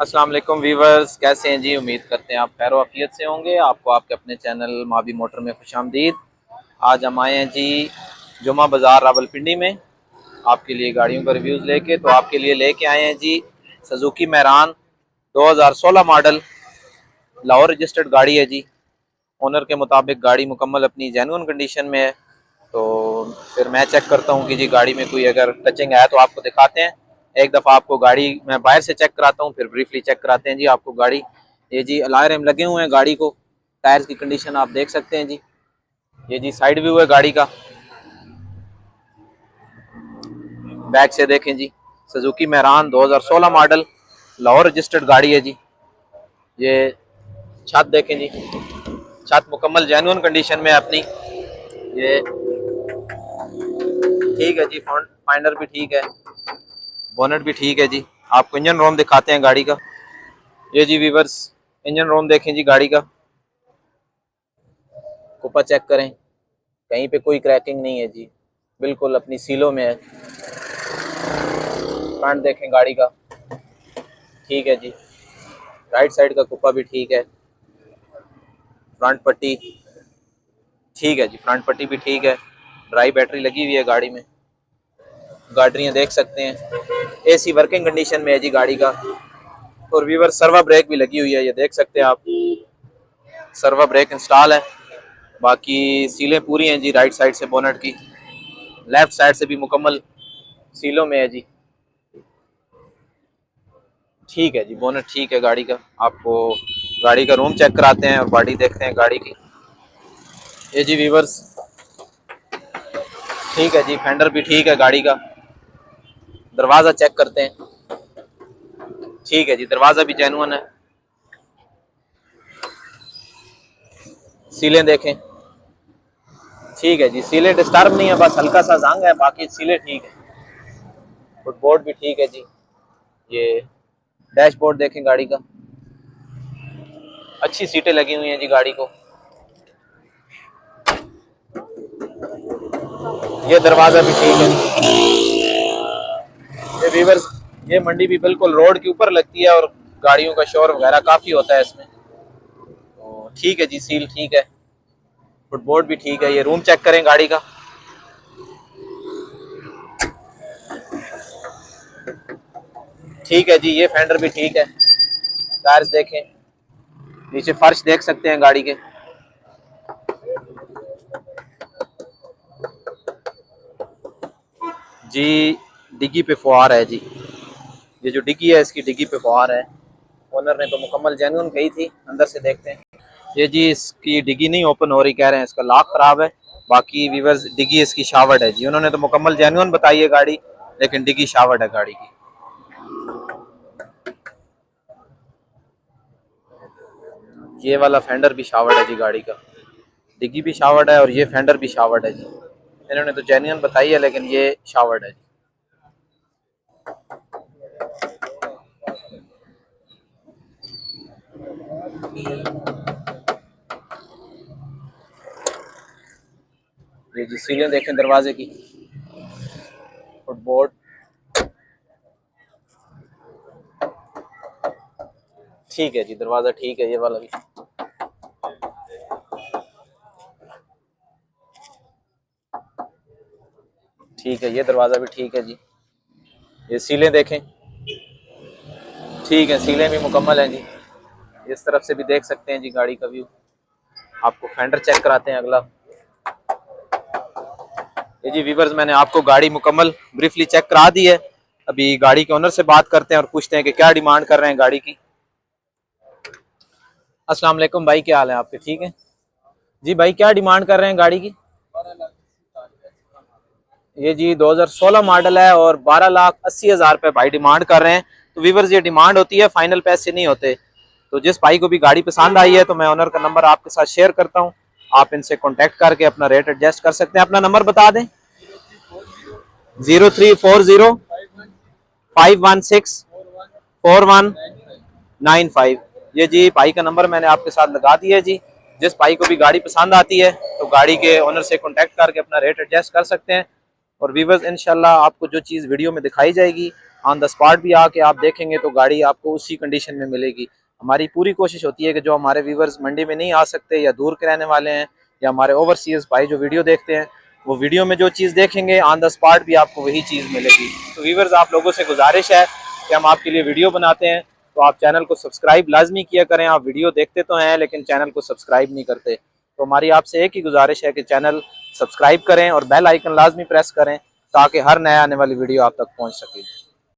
अस्सलाम वालेकुम वीवर्स, कैसे हैं जी। उम्मीद करते हैं आप खैर आफियत से होंगे। आपको आपके अपने चैनल मावी मोटर में खुशामदीद। आज हम आए हैं जी जुमा बाज़ार रावलपिंडी में आपके लिए गाड़ियों का रिव्यूज़ लेके। तो आपके लिए लेके आए हैं जी सुजुकी मैरान 2016 मॉडल, लाहौर रजिस्टर्ड गाड़ी है जी। ओनर के मुताबिक गाड़ी मुकम्मल अपनी जेन्युइन कंडीशन में है। तो फिर मैं चेक करता हूँ कि जी गाड़ी में कोई अगर टचिंग है तो आपको दिखाते हैं। एक दफ़ा आपको गाड़ी मैं बाहर से चेक कराता हूँ, फिर ब्रीफली चेक कराते हैं जी आपको गाड़ी। ये जी अलॉय रिम लगे हुए हैं गाड़ी को। टायर्स की कंडीशन आप देख सकते हैं जी। ये जी साइड व्यू है गाड़ी का। बैक से देखें जी, सुजुकी मैरान 2016 मॉडल, लाहौर रजिस्टर्ड गाड़ी है जी। ये छत देखें जी, छत मुकम्मल जेन्युइन कंडीशन में है अपनी। ये ठीक है जी, फ्रंट फाइंडर भी ठीक है, बोनेट भी ठीक है जी। आपको इंजन रोम दिखाते हैं गाड़ी का। ये जी वीवर्स, इंजन रोम देखें जी गाड़ी का। कुपा चेक करें, कहीं पे कोई क्रैकिंग नहीं है जी, बिल्कुल अपनी सीलों में है। फ्रंट देखें गाड़ी का, ठीक है जी। राइट साइड का कुपा भी ठीक है। फ्रंट पट्टी ठीक है जी, फ्रंट पट्टी भी ठीक है। ड्राई बैटरी लगी हुई है गाड़ी में। गाड़ियाँ देख सकते हैं, एसी वर्किंग कंडीशन में है जी गाड़ी का। और वीवर सर्वा ब्रेक भी लगी हुई है, ये देख सकते हैं आप। सर्वा ब्रेक इंस्टॉल है। बाकी सीलें पूरी हैं जी, राइट साइड से बोनट की, लेफ्ट साइड से भी मुकम्मल सीलों में है जी। ठीक है जी, बोनट ठीक है गाड़ी का। आपको गाड़ी का रूम चेक कराते हैं और बॉडी देखते हैं गाड़ी की। ये जी वीवर्स, ठीक है जी, फेंडर भी ठीक है गाड़ी का। दरवाज़ा चेक करते हैं, ठीक है जी, दरवाज़ा भी जेन्युइन है। सीलें देखें, ठीक है जी, सीलें डिस्टर्ब नहीं है, बस हल्का सा जंग है, बाकी सीलें ठीक है। फुटबोर्ड भी ठीक है जी। ये डैशबोर्ड देखें गाड़ी का, अच्छी सीटें लगी हुई हैं जी गाड़ी को। ये दरवाज़ा भी ठीक है। ये वीवर्स, ये मंडी भी बिल्कुल रोड के ऊपर लगती है और गाड़ियों का शोर वगैरह काफ़ी होता है इसमें। तो ठीक है जी, सील ठीक है, फुटबोर्ड भी ठीक है। ये रूम चेक करें गाड़ी का, ठीक है जी। ये फेंडर भी ठीक है। टायर्स देखें, नीचे फर्श देख सकते हैं गाड़ी के। जी डिग्गी पे फुहार है जी, ये जो डिग्गी है इसकी डिग्गी पे फुहार है। ओनर ने तो मुकम्मल जेन्युइन कही थी, अंदर से देखते हैं। ये जी इसकी डिग्गी नहीं ओपन हो रही, कह रहे हैं इसका लॉक खराब है। बाकी वीवर्स डिग्गी इसकी शावर्ड है जी, उन्होंने तो मुकम्मल जेन्युइन बताई है गाड़ी, लेकिन डिग्गी शावर्ड है गाड़ी की। ये वाला फेंडर भी शावर्ड है जी गाड़ी का, डिग्गी भी शावर्ड है और ये फेंडर भी शावर्ड है जी। इन्होंने तो जेन्युइन बताई है लेकिन ये शावर्ड है जी। ये जी सीलें देखें दरवाजे की, फुटबोर्ड ठीक है जी, दरवाज़ा ठीक है। ये वाला भी ठीक है, ये दरवाज़ा भी ठीक है जी। ये सीलें देखें, ठीक है, सीलें भी मुकम्मल हैं जी। इस तरफ से भी देख सकते हैं जी गाड़ी का व्यू। आपको फेंडर चेक कराते हैं अगला। ये जी व्यूअर्स, मैंने आपको गाड़ी मुकम्मल ब्रीफली चेक करा दी है। अभी गाड़ी के ओनर से बात करते हैं और पूछते हैं कि क्या डिमांड कर रहे हैं गाड़ी की। अस्सलाम वालेकुम भाई, क्या हाल है आपके? ठीक है जी। भाई क्या डिमांड कर रहे हैं गाड़ी की? ये जी 2016 मॉडल है और 12,80,000 रुपये भाई डिमांड कर रहे हैं। तो व्यूअर्स, ये डिमांड होती है, फाइनल पैसे नहीं होते। तो जिस भाई को भी गाड़ी पसंद आई है तो मैं ओनर का नंबर आपके साथ शेयर करता हूँ, आप इनसे कॉन्टेक्ट करके अपना रेट एडजस्ट कर सकते हैं। अपना नंबर बता दें। 0340 516 4195। ये जी भाई का नंबर मैंने आपके साथ लगा दिया है जी। जिस भाई को भी गाड़ी पसंद आती है तो गाड़ी के ओनर से कॉन्टेक्ट करके अपना रेट एडजस्ट कर सकते हैं। और व्यूअर्स, इंशाल्लाह आपको जो चीज़ वीडियो में दिखाई जाएगी ऑन द स्पॉट भी आके आप देखेंगे तो गाड़ी आपको उसी कंडीशन में मिलेगी। हमारी पूरी कोशिश होती है कि जो हमारे व्यूवर्स मंडी में नहीं आ सकते या दूर के रहने वाले हैं या हमारे ओवरसीज भाई जो वीडियो देखते हैं, वो वीडियो में जो चीज़ देखेंगे ऑन द स्पॉट भी आपको वही चीज़ मिलेगी। तो व्यूवर्स, आप लोगों से गुजारिश है कि हम आपके लिए वीडियो बनाते हैं तो आप चैनल को सब्सक्राइब लाजमी किया करें। आप वीडियो देखते तो हैं लेकिन चैनल को सब्सक्राइब नहीं करते, तो हमारी आपसे एक ही गुजारिश है कि चैनल सब्सक्राइब करें और बेल आइकन लाजमी प्रेस करें ताकि हर नया आने वाली वीडियो आप तक पहुंच सके।